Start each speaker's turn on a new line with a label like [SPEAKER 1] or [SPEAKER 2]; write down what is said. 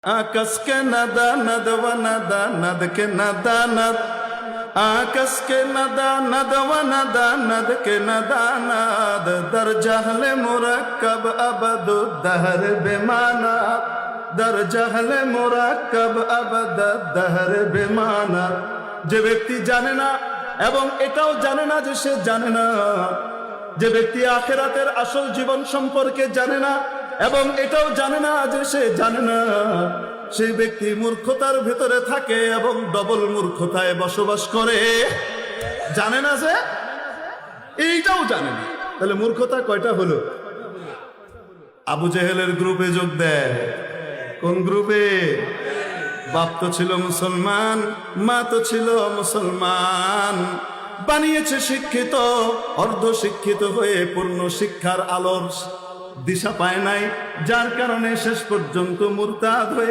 [SPEAKER 1] आकाश के नदा नद व नदा नद के नदा नद आकाश के नदा नद व नदा नद के नदा नद दर जहले मुरक्कब अबद दहर बेमाना दर जहले मुरक्कब अबद दहर बेमाना। যে ব্যক্তি জানে না এবং এটাও জানে না যে সে জানে না, যে ব্যক্তি আখিরাতের আসল জীবন সম্পর্কে জানে না এবং এটাও জানে না যে সে জানে না, সেই ব্যক্তি মূর্খতার ভিতরে থাকে এবং ডবল মূর্খতায় বসবাস করে। জানে না যে এইটাও জানে না, তাহলে মূর্খতা কয়টা হলো? আবু জেহেলের গ্রুপে যোগ দেয়। কোন গ্রুপে? বাপ তো ছিল মুসলমান, মা তো ছিল মুসলমান, বানিয়েছে শিক্ষিত, অর্ধ শিক্ষিত হয়ে পূর্ণ শিক্ষার আলোর দিশা পায় নাই, যার কারণে শেষ পর্যন্ত মুরতাদ হয়ে